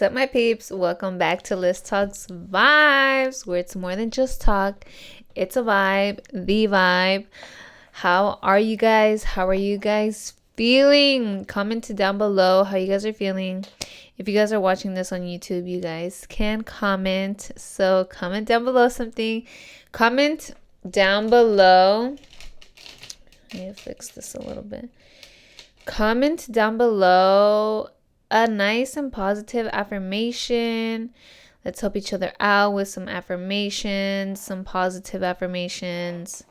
What's up, my peeps? Welcome back to Let's Talk's Vibes, where it's more than just talk. It's a vibe, the vibe. How are you guys? How are you guys feeling? Comment down below how you guys are feeling. If you guys are watching this on YouTube, you guys can comment. So comment down below something. Comment down below. I need to fix this a little bit. Comment down below a nice and positive affirmation. Let's help each other out with some affirmations, some positive affirmations.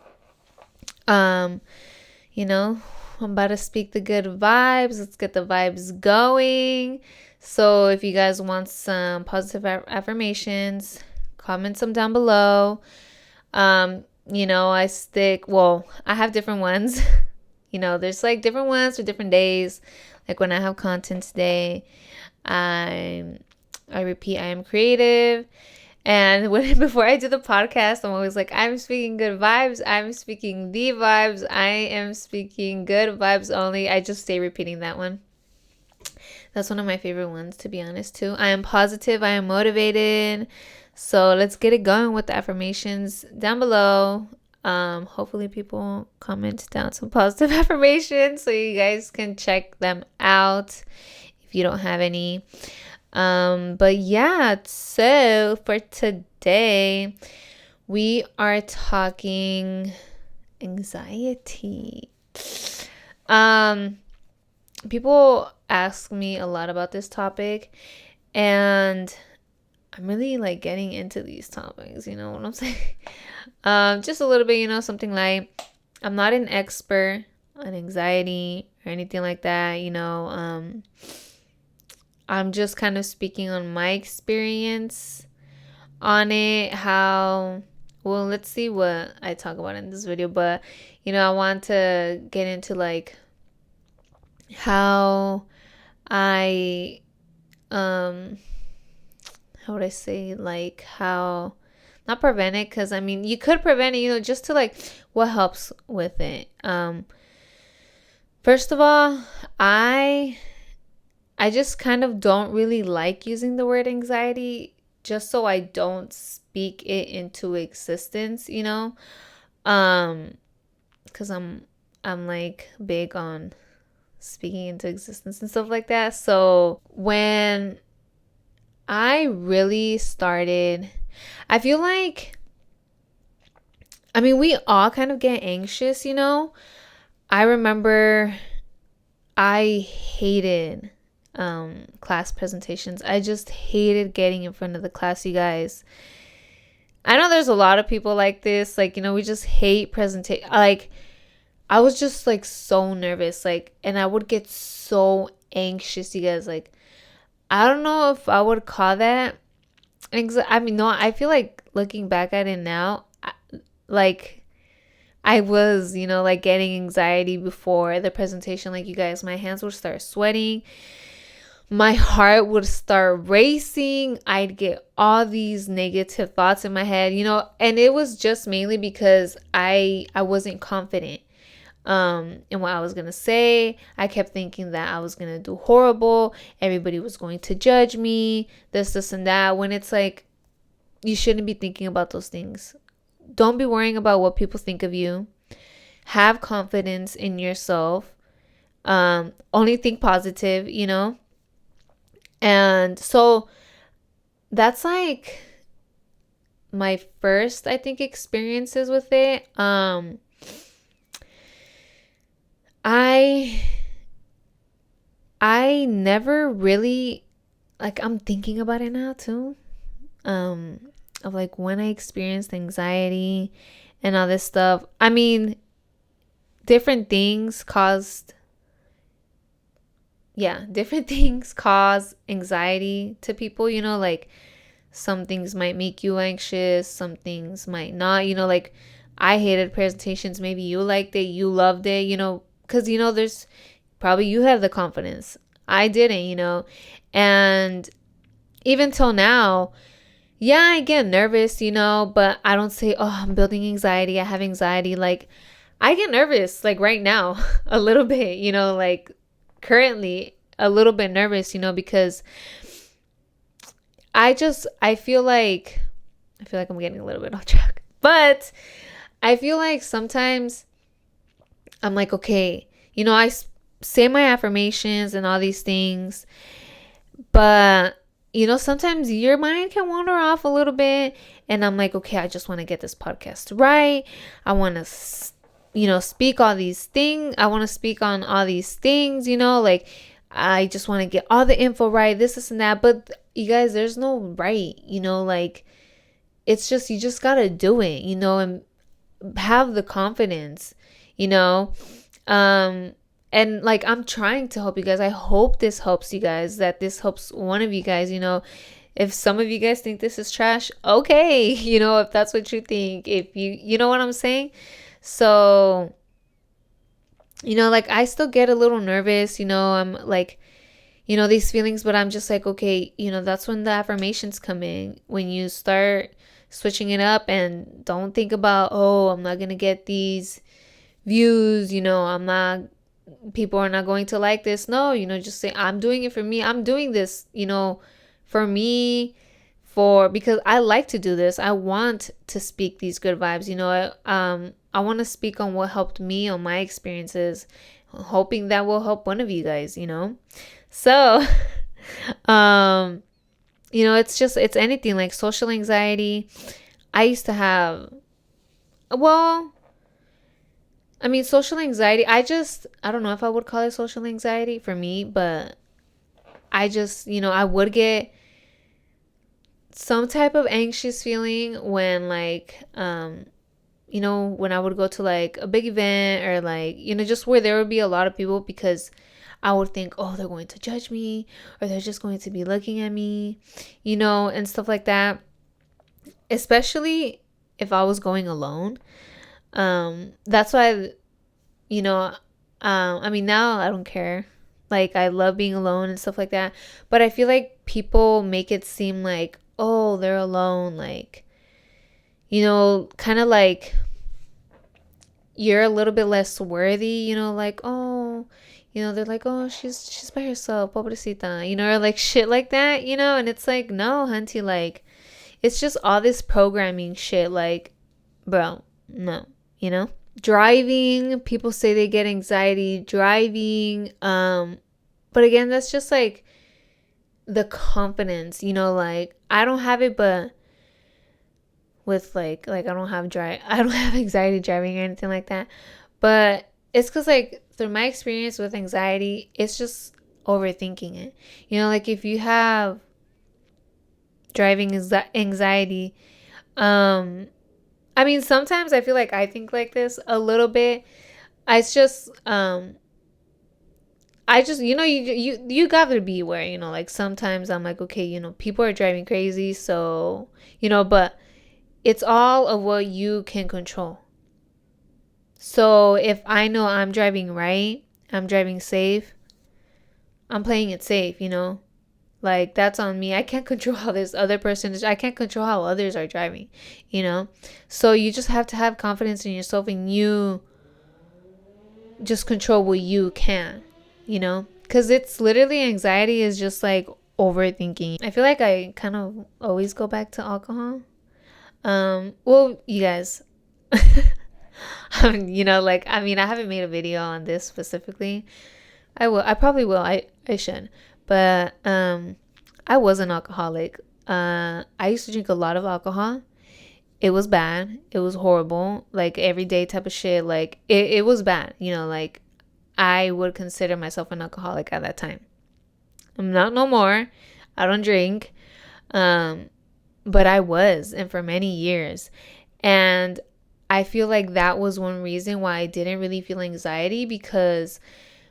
I'm about to speak the good vibes. Let's get the vibes going. So if you guys want some positive affirmations, comment some down below. I have different ones. There's like different ones for different days. Like when I have content today, I repeat, I am creative. And before I do the podcast, I'm always like, I'm speaking good vibes. I'm speaking the vibes. I am speaking good vibes only. I just stay repeating that one. That's one of my favorite ones, to be honest, too. I am positive. I am motivated. So let's get it going with the affirmations down below. Hopefully people comment down some positive affirmations so you guys can check them out if you don't have any. But yeah, so for today we are talking anxiety. People ask me a lot about this topic, and I'm really like getting into these topics, you know what I'm saying? Just a little bit, something like, I'm not an expert on anxiety or anything like that, I'm just kind of speaking on my experience on it, let's see what I talk about in this video, but, I want to get into like how I, how would I say, like how, not prevent it, because you could prevent it, just to like what helps with it. First of all, I just kind of don't really like using the word anxiety, just so I don't speak it into existence, because I'm like big on speaking into existence and stuff like that. So when I really started, I feel like, we all kind of get anxious, I remember I hated class presentations. I just hated getting in front of the class, you guys. I know there's a lot of people like this, like, we just hate presentation. Like, I was just like so nervous, like, and I would get so anxious, you guys. Like, I don't know if I would call that no, I feel like looking back at it now, I was, like getting anxiety before the presentation. Like, you guys, my hands would start sweating. My heart would start racing. I'd get all these negative thoughts in my head, and it was just mainly because I wasn't confident in what I was gonna say. I kept thinking that I was gonna do horrible. Everybody was going to judge me, this and that, when it's like, you shouldn't be thinking about those things. Don't be worrying about what people think of you. Have confidence in yourself. Only think positive, and so that's like my first, I think, experiences with it. I never really, like, I'm thinking about it now too, of like when I experienced anxiety and all this stuff. Different things cause anxiety to people, like some things might make you anxious, some things might not, like I hated presentations. Maybe you liked it, you loved it, because, there's probably you have the confidence. I didn't, and even till now, yeah, I get nervous, but I don't say, oh, I'm building anxiety, I have anxiety. Like, I get nervous, like right now, a little bit, like currently a little bit nervous, because I feel like I'm getting a little bit off track. But I feel like sometimes I'm like, okay, I say my affirmations and all these things, but sometimes your mind can wander off a little bit, and I'm like, okay, I just want to get this podcast right. I want to speak all these things. I want to speak on all these things, like I just want to get all the info right, this and that. But you guys, there's no right, like it's just, you just got to do it, and have the confidence, you know. And like, I'm trying to help you guys. I hope this helps you guys, that this helps one of you guys, if some of you guys think this is trash, okay, if that's what you think, if you know what I'm saying. So, like, I still get a little nervous, I'm like, these feelings, but I'm just like, okay, that's when the affirmations come in. When you start switching it up and don't think about, oh, I'm not going to get these views, people are not going to like this. No, just say, I'm doing it for me. I'm doing this, for me, because I like to do this. I want to speak these good vibes, I want to speak on what helped me, on my experiences, hoping that will help one of you guys, So, it's anything like social anxiety. I used to have, well, I mean, social anxiety, I don't know if I would call it social anxiety for me, but I just, I would get some type of anxious feeling when like, when I would go to like a big event, or like, just where there would be a lot of people, because I would think, oh, they're going to judge me, or they're just going to be looking at me, and stuff like that. Especially if I was going alone. That's why, I mean, now I don't care. Like, I love being alone and stuff like that. But I feel like people make it seem like, oh, they're alone. Like, kind of like you're a little bit less worthy, like, oh, they're like, oh, she's by herself, pobrecita, or like shit like that, and it's like, no, hunty, like, it's just all this programming shit, like, bro, no, driving, people say they get anxiety driving, but again, that's just like the confidence, like, I don't have it, but with like I don't have anxiety driving or anything like that, but it's because, like, through my experience with anxiety, it's just overthinking it, like if you have driving anxiety, I mean, sometimes I feel like I think like this a little bit. It's just I just, you gotta be aware, like sometimes I'm like, okay, people are driving crazy, so but it's all of what you can control. So if I know I'm driving right, I'm driving safe, I'm playing it safe, like, that's on me. I can't control how this other person is. I can't control how others are driving, so you just have to have confidence in yourself, and you just control what you can, because it's literally, anxiety is just like overthinking. I feel like I kind of always go back to alcohol. Well, you guys, like, I mean, I haven't made a video on this specifically. I probably will. I should. But I was an alcoholic. I used to drink a lot of alcohol. It was bad. It was horrible. Like, everyday type of shit. Like, it was bad. Like, I would consider myself an alcoholic at that time. I'm not no more. I don't drink. But I was, and for many years. And I feel like that was one reason why I didn't really feel anxiety, because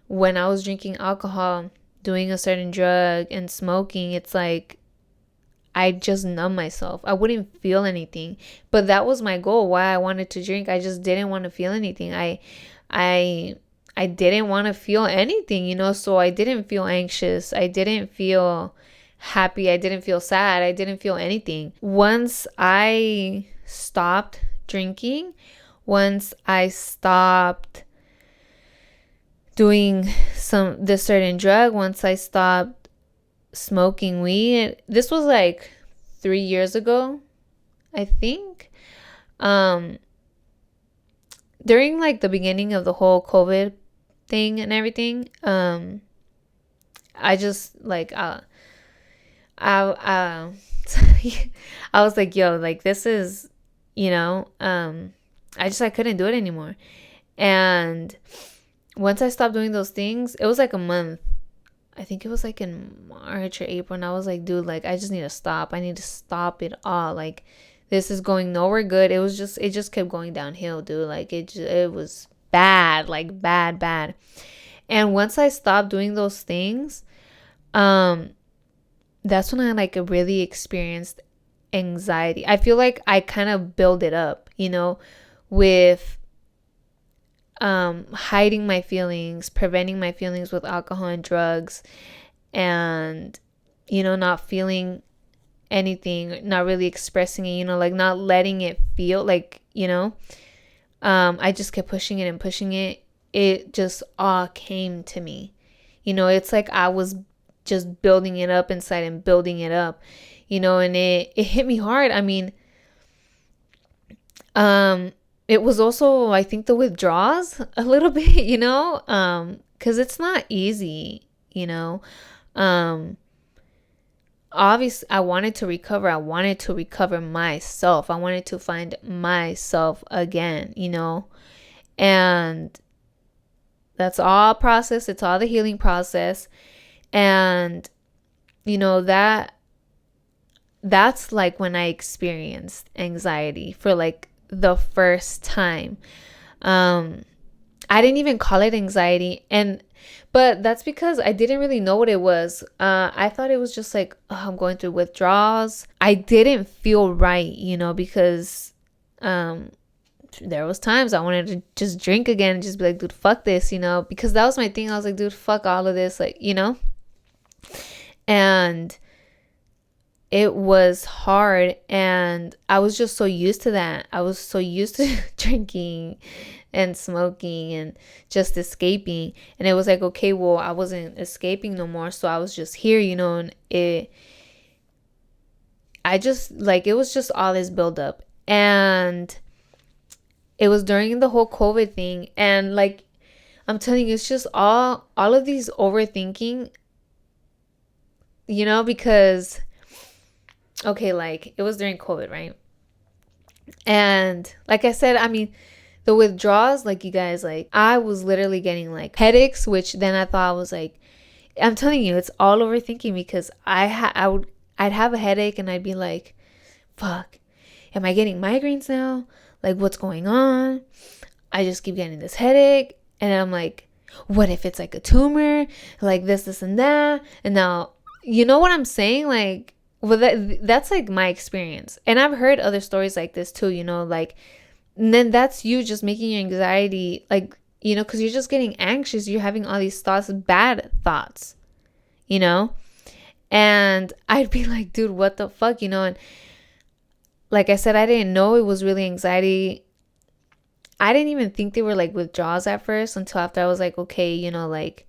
when I was drinking alcohol, doing a certain drug, and smoking, it's like I just numb myself. I wouldn't feel anything. But that was my goal, why I wanted to drink. I just didn't want to feel anything. I didn't want to feel anything, so I didn't feel anxious. I didn't feel happy. I didn't feel sad. I didn't feel anything. Once I stopped drinking, once I stopped doing this certain drug, once I stopped smoking weed, this was like 3 years ago, I think. During like the beginning of the whole COVID thing and everything, I just like I I was like, yo, like this is, I couldn't do it anymore. And once I stopped doing those things, it was like a month. I think it was like in March or April, and I was like, dude, like I just need to stop. I need to stop it all. Like this is going nowhere good. It just kept going downhill, dude. Like it was bad, like bad, bad. And once I stopped doing those things, that's when I like really experienced anxiety. I feel like I kind of build it up, with hiding my feelings, preventing my feelings with alcohol and drugs, and not feeling anything, not really expressing it, like not letting it feel like, I just kept pushing it and pushing it. It just all came to me. It's like I was just building it up inside and building it up, and it hit me hard. I mean, it was also, I think, the withdrawals a little bit, because it's not easy, obviously I wanted to recover. I wanted to recover myself. I wanted to find myself again, and that's all process. It's all the healing process. And, that's like when I experienced anxiety for like the first time. I didn't even call it anxiety. But that's because I didn't really know what it was. I thought it was just like, I'm going through withdrawals. I didn't feel right, because there was times I wanted to just drink again and just be like, dude, fuck this, because that was my thing. I was like, dude, fuck all of this, like, and it was hard, and I was just so used to that. I was so used to drinking and smoking and just escaping, and it was like, okay, well, I wasn't escaping no more, so I was just here, and it was just all this buildup. And it was during the whole COVID thing, and like I'm telling you, it's just all of these overthinking, because okay, like it was during COVID, right? And like I said, I mean, the withdrawals, like you guys, like I was literally getting like headaches, which then I thought was like, I'm telling you, it's all overthinking, because I'd have a headache and I'd be like, fuck, am I getting migraines now? Like, what's going on? I just keep getting this headache. And I'm like, what if it's like a tumor? Like this and that. And now, you know what I'm saying? Like, well, that's like my experience. And I've heard other stories like this too, like, and then that's you just making your anxiety, like, because you're just getting anxious. You're having all these thoughts, bad thoughts, and I'd be like, dude, what the fuck, and like I said, I didn't know it was really anxiety. I didn't even think they were like withdrawals at first, until after I was like, okay, like,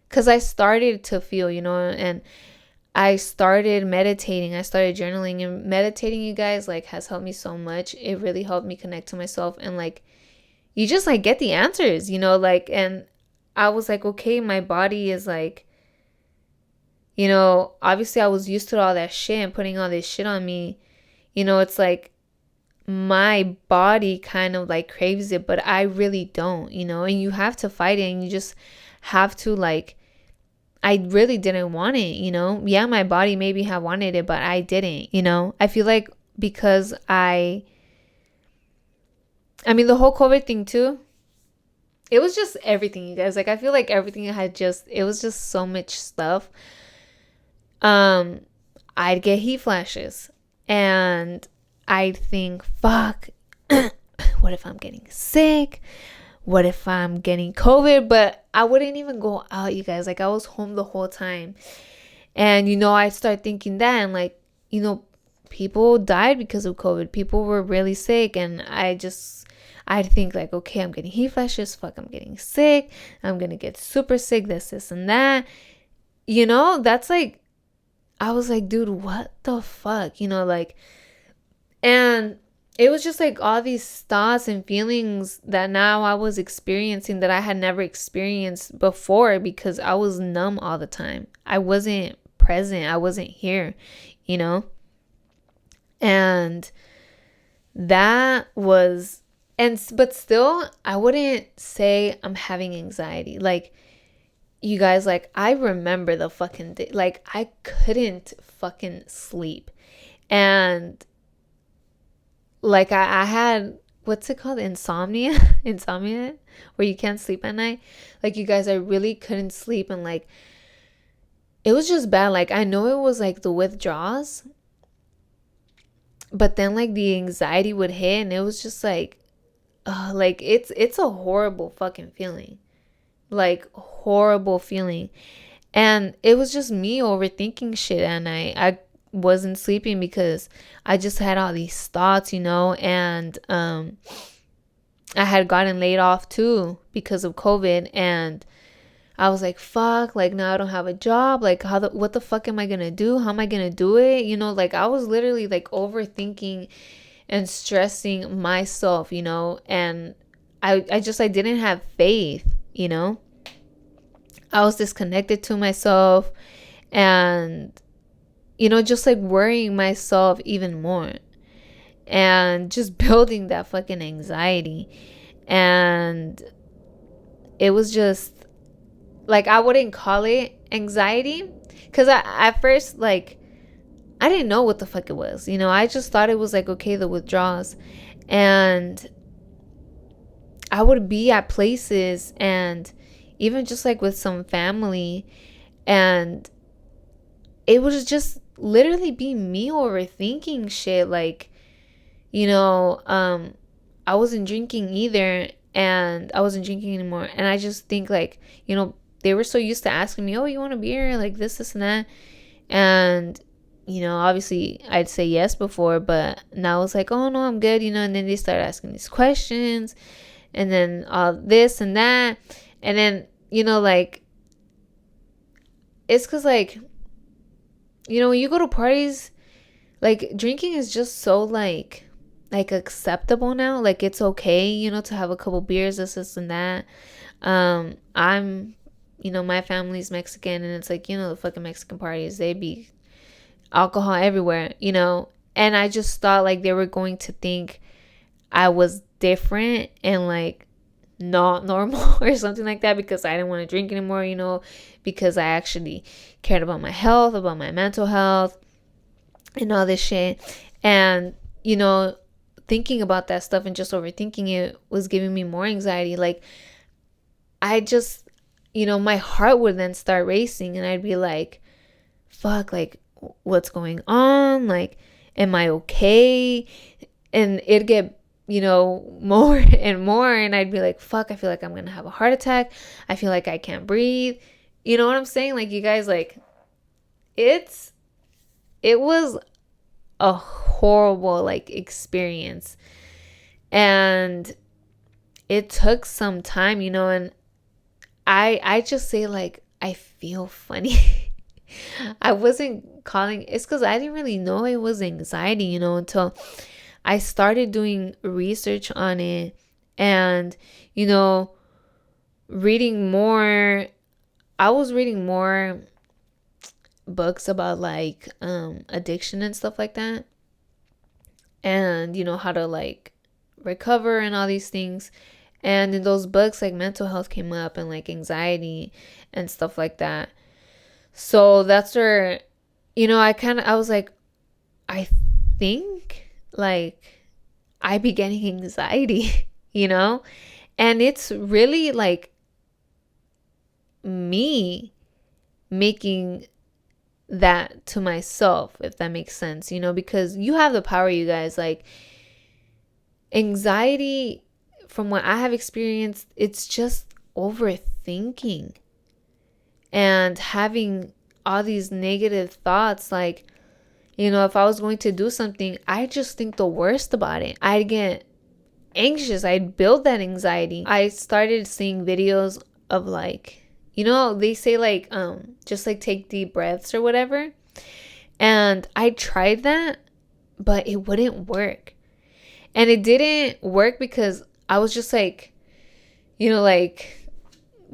because I started to feel, and I started meditating. I started journaling, and meditating, you guys, like has helped me so much. It really helped me connect to myself, and like you just like get the answers, like, and I was like, okay, my body is like, obviously I was used to all that shit and putting all this shit on me. It's like my body kind of like craves it, but I really don't, and you have to fight it, and you just have to like, I really didn't want it, yeah, my body maybe have wanted it, but I didn't, I feel like because I mean, the whole COVID thing too, it was just everything, you guys. Like, I feel like everything it was just so much stuff. I'd get heat flashes, and I'd think, fuck, what if I'm getting sick? What if I'm getting COVID? But I wouldn't even go out, you guys. Like, I was home the whole time. And, I'd start thinking that, and like, people died because of COVID. People were really sick, and I'd think like, okay, I'm getting heat flashes. Fuck, I'm getting sick. I'm going to get super sick, this, and that. That's like, I was like, dude, what the fuck? You know, like, and it was just like all these thoughts and feelings that now I was experiencing that I had never experienced before because I was numb all the time. I wasn't present. I wasn't here, you know? And that was, but still, I wouldn't say I'm having anxiety. Like, you guys, like, I remember the fucking day. Like, I couldn't fucking sleep. And like I had, what's it called, insomnia insomnia, where you can't sleep at night. Like, you guys, I really couldn't sleep, and like it was just bad. Like, I know it was like the withdrawals, but then like the anxiety would hit, and it was just like it's a horrible fucking feeling, like horrible feeling. And it was just me overthinking shit at night. I wasn't sleeping because I just had all these thoughts, you know, and I had gotten laid off too because of COVID, and I was like, fuck, like now I don't have a job. Like what the fuck am I gonna do? How am I gonna do it? You know, like I was literally like overthinking and stressing myself, you know, and I didn't have faith, you know. I was disconnected to myself, and you know, just like worrying myself even more and just building that fucking anxiety. And it was just like, I wouldn't call it anxiety because at first, like, I didn't know what the fuck it was, you know. I just thought it was like, okay, the withdrawals. And I would be at places, and even just like with some family, and it would just literally be me overthinking shit. Like, you know, I wasn't drinking either, and I wasn't drinking anymore. And I just think, like, you know, they were so used to asking me, oh, you want a beer? Like this, and that. And, you know, obviously I'd say yes before, but now it's like, oh no, I'm good, you know. And then they start asking these questions, and then all this and that. And then, you know, like, it's because, like, you know, when you go to parties, like, drinking is just so like acceptable now. Like, it's okay, you know, to have a couple beers, this and that. I'm, you know, my family's Mexican, and it's like, you know, the fucking Mexican parties, they be alcohol everywhere, you know. And I just thought like they were going to think I was different and like not normal or something like that because I didn't want to drink anymore, you know, because I actually cared about my health, about my mental health, and all this shit. And, you know, thinking about that stuff and just overthinking it was giving me more anxiety. Like, I just, you know, my heart would then start racing, and I'd be like, fuck, like, what's going on? Like, am I okay? And it'd get, you know, more and more, and I'd be like, fuck, I feel like I'm gonna have a heart attack. I feel like I can't breathe. You know what I'm saying? Like, you guys, like, it was a horrible like experience, and it took some time, you know. And I just say, like, I feel funny. I wasn't calling it's because I didn't really know it was anxiety, you know, until I started doing research on it, and, you know, reading more. I was reading more books about like addiction and stuff like that, and, you know, how to like recover and all these things. And in those books, like, mental health came up, and like anxiety and stuff like that. So that's where, you know, I was like, I think like I be getting anxiety, you know. And it's really like me making that to myself, if that makes sense, you know, because you have the power, you guys. Like, anxiety, from what I have experienced, it's just overthinking and having all these negative thoughts. Like, you know, if I was going to do something, I just think the worst about it. I'd get anxious. I'd build that anxiety. I started seeing videos of, like, you know, they say like just like take deep breaths or whatever. And I tried that, but it wouldn't work. And it didn't work because I was just like, like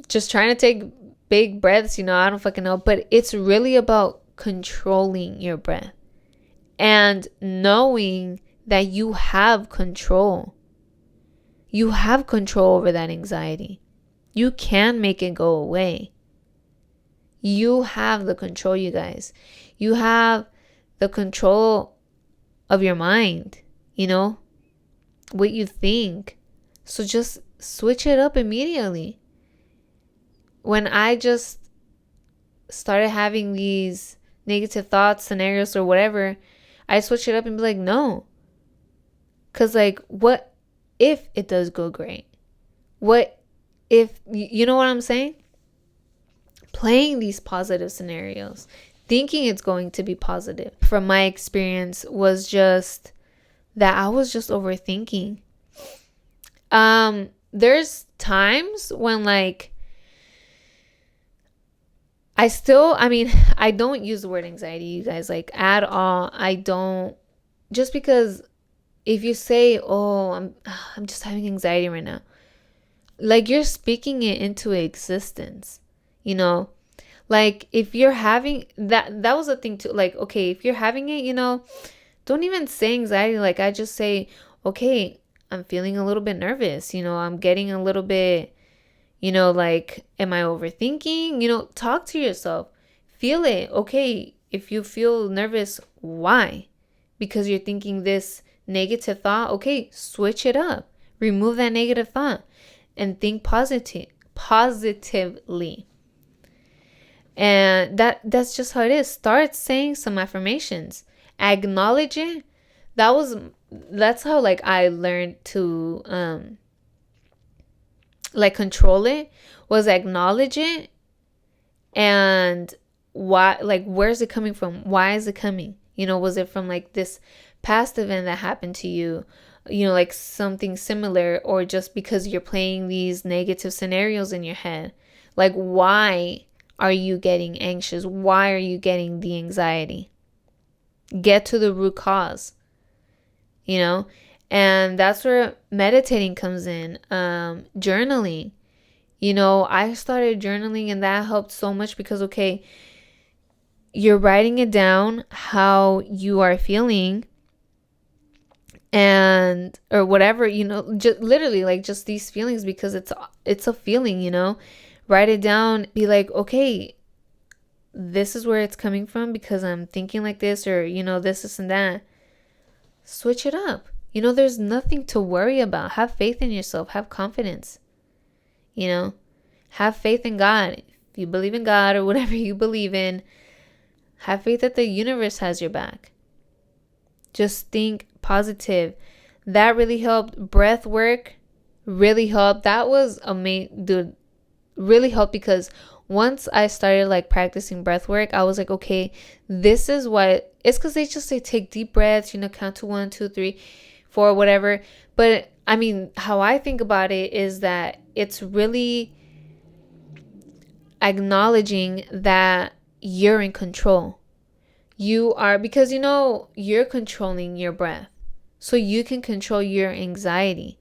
just trying to take big breaths, I don't fucking know. But it's really about controlling your breath and knowing that you have control. You have control over that anxiety. You can make it go away. You have the control, you guys. You have the control of your mind, what you think. So just switch it up immediately. When I just started having these negative thoughts, scenarios, or whatever, I switch it up and be like, no. Because, like, what if it does go great? What if, you know what I'm saying? Playing these positive scenarios, thinking it's going to be positive, from my experience, was just that I was just overthinking. There's times when, like, I don't use the word anxiety, you guys, like, at all. I don't, just because if you say, oh, I'm just having anxiety right now, like, you're speaking it into existence, like, if you're having that was a thing too. Like, okay, if you're having it, don't even say anxiety. Like, I just say, okay, I'm feeling a little bit nervous, I'm getting a little bit, like, am I overthinking? Talk to yourself, feel it. Okay, if you feel nervous, why? Because you're thinking this negative thought. Okay, switch it up, remove that negative thought and think positively. And that's just how it is. Start saying some affirmations, acknowledge it. That's how, like, I learned to like, control it, was acknowledge it. And why, like, where's it coming from? Why is it coming? Was it from, like, this past event that happened to you, like something similar, or just because you're playing these negative scenarios in your head? Like, why are you getting anxious? Why are you getting the anxiety? Get to the root cause, and that's where meditating comes in. Journaling, I started journaling, and that helped so much because, okay, you're writing it down how you are feeling, and or whatever, just literally, like, just these feelings, because it's a feeling. Write it down, be like, okay, this is where it's coming from because I'm thinking like this, or this and that. Switch it up. There's nothing to worry about. Have faith in yourself, have confidence. Have faith in God. If you believe in God or whatever you believe in, have faith that the universe has your back. Just think positive. That really helped. Breath work really helped. That was amazing, dude. Really helped, because once I started, like, practicing breath work, I was like, okay, this is what it's, because they just say take deep breaths, count to 1, 2, 3, 4, whatever. But how I think about it is that it's really acknowledging that you're in control. You are, because you're controlling your breath, so you can control your anxiety.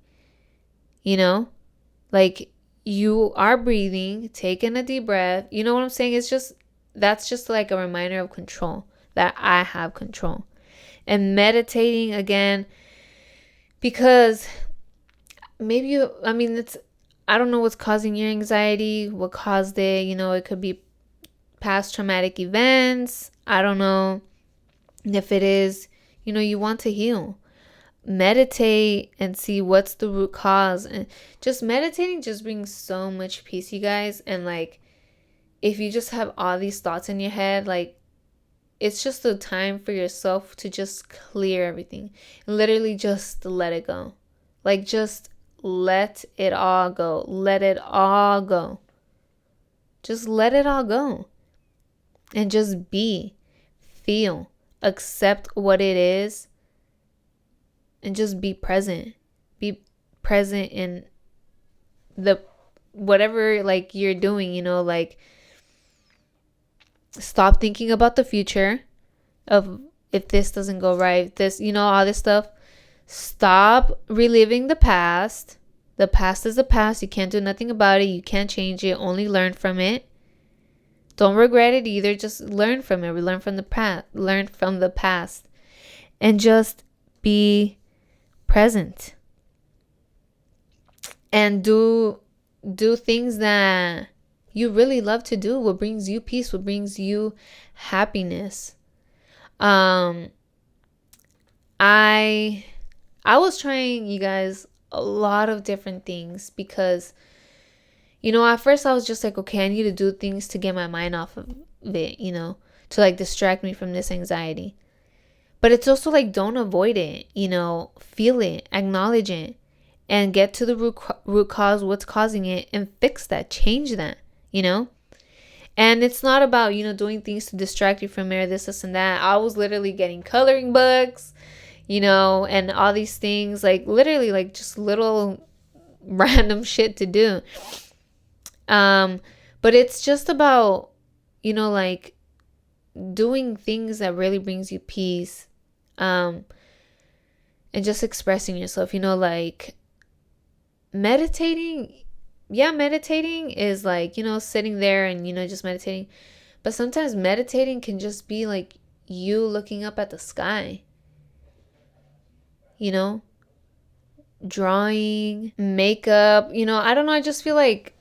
Like, you are breathing, taking a deep breath. You know what I'm saying? That's just like a reminder of control, that I have control. And meditating again, because maybe I don't know what's causing your anxiety, what caused it. It could be past traumatic events. I don't know if it is, you want to heal. Meditate and see what's the root cause. And just meditating just brings so much peace, you guys. And, like, if you just have all these thoughts in your head, like, it's just a time for yourself to just clear everything. Literally just let it go. Like, just let it all go. Let it all go. Just let it all go. And just feel, accept what it is. And just be present. Be present in the whatever, like, you're doing, like, stop thinking about the future. of if this doesn't go right, this, all this stuff. Stop reliving the past. The past is the past. You can't do nothing about it. You can't change it. Only learn from it. Don't regret it either. Just learn from it. Learn from the past. Learn from the past. And just be present. And do things that you really love to do. What brings you peace. What brings you happiness. I was trying, you guys, a lot of different things because, at first I was just like, okay, I need to do things to get my mind off of it, to like distract me from this anxiety. But it's also like, don't avoid it, feel it, acknowledge it, and get to the root cause, what's causing it, and fix that, change that, And it's not about, doing things to distract you from it, this, and that. I was literally getting coloring books, and all these things, like literally like just little random shit to do. But it's just about, like doing things that really brings you peace. And just expressing yourself, like meditating. Yeah, meditating is like, sitting there and, just meditating. But sometimes meditating can just be like you looking up at the sky. Drawing, makeup, I don't know. I just feel like,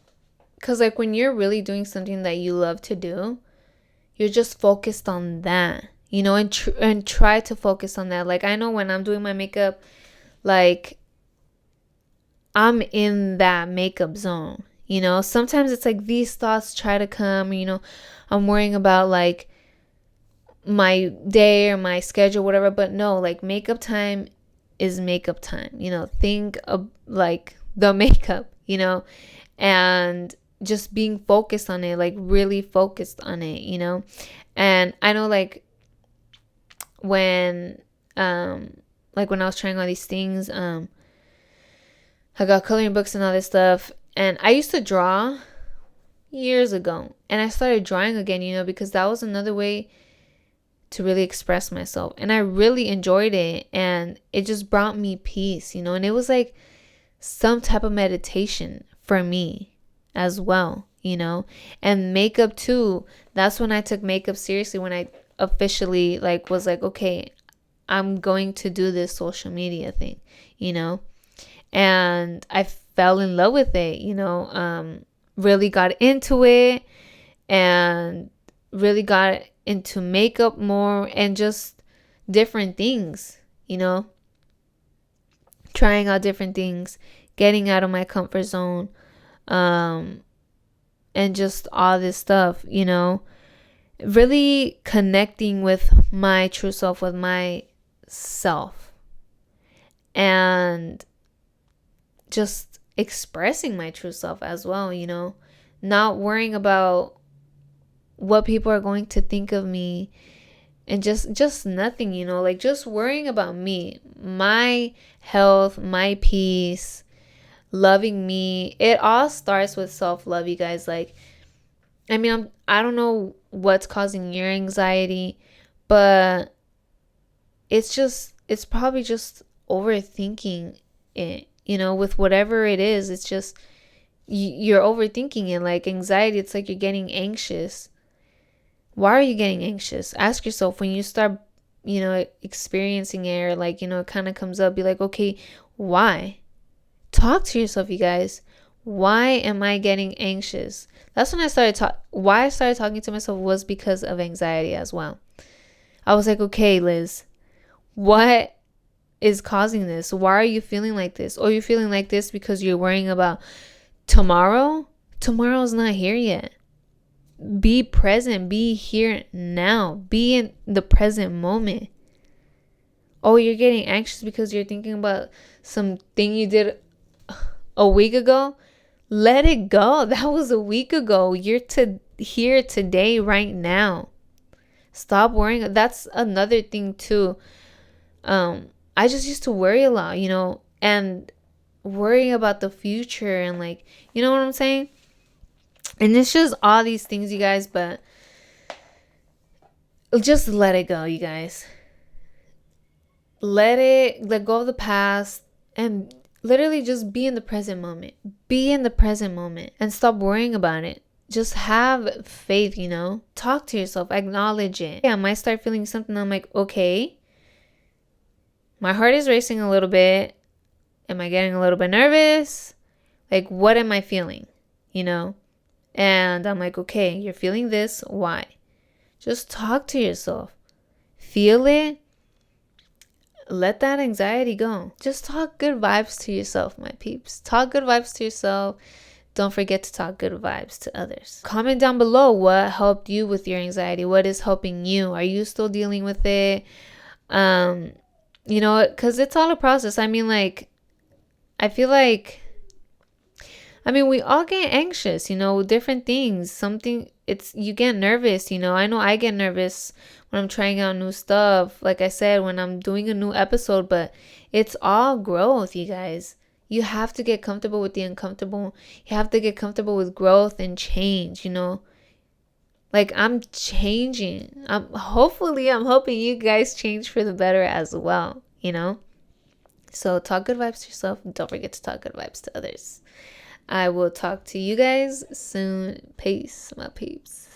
because like when you're really doing something that you love to do, you're just focused on that, and try to focus on that. Like I know when I'm doing my makeup, like I'm in that makeup zone, sometimes it's like these thoughts try to come, I'm worrying about like my day or my schedule, whatever. But no, like makeup time is makeup time, think of like the makeup, and just being focused on it, like really focused on it, and I know like when I was trying all these things, I got coloring books and all this stuff, and I used to draw years ago, and I started drawing again, because that was another way to really express myself, and I really enjoyed it, and it just brought me peace, and it was like some type of meditation for me as well, and makeup too. That's when I took makeup seriously, when I officially like was like, okay, I'm going to do this social media thing, and I fell in love with it, really got into it, and really got into makeup more, and just different things, trying out different things, getting out of my comfort zone, and just all this stuff, really connecting with my true self, with myself, and just expressing my true self as well, not worrying about what people are going to think of me, and just nothing, like just worrying about me, my health, my peace, loving me. It all starts with self-love, you guys. Like, I mean, I don't know what's causing your anxiety, but it's probably just overthinking it, with whatever it is. It's just you're overthinking it. Like anxiety, it's like you're getting anxious. Why are you getting anxious? Ask yourself when you start, experiencing it, or like, it kind of comes up, be like, okay, why? Talk to yourself, you guys. Why am I getting anxious? That's when I started why I started talking to myself was because of anxiety as well. I was like, okay, Liz, what is causing this? Why are you feeling like this? Or you're feeling like this because you're worrying about tomorrow? Tomorrow's not here yet. Be present. Be here now. Be in the present moment. Oh, you're getting anxious because you're thinking about something you did a week ago. Let it go. That was a week ago. You're here today, right now. Stop worrying. That's another thing too. I just used to worry a lot, and worrying about the future, and like, you know what I'm saying? And it's just all these things, you guys. But Just let it go, you guys. Let go of the past and literally just be in the present moment. Be in the present moment and stop worrying about it. Just have faith, Talk to yourself, acknowledge it. Yeah, I might start feeling something. I'm like, okay, my heart is racing a little bit. Am I getting a little bit nervous? Like, what am I feeling? And I'm like, okay, you're feeling this. Why? Just talk to yourself. Feel it. Let that anxiety go. Just talk good vibes to yourself, my peeps. Talk good vibes to yourself. Don't forget to talk good vibes to others. Comment down below what helped you with your anxiety. What is helping you? Are you still dealing with it? Because it's all a process. I mean, I feel like, we all get anxious, different things. You get nervous, I know I get nervous when I'm trying out new stuff. Like I said, when I'm doing a new episode, but it's all growth, you guys. You have to get comfortable with the uncomfortable. You have to get comfortable with growth and change, Like, I'm changing. I'm hoping you guys change for the better as well, So talk good vibes to yourself. Don't forget to talk good vibes to others. I will talk to you guys soon. Peace, my peeps.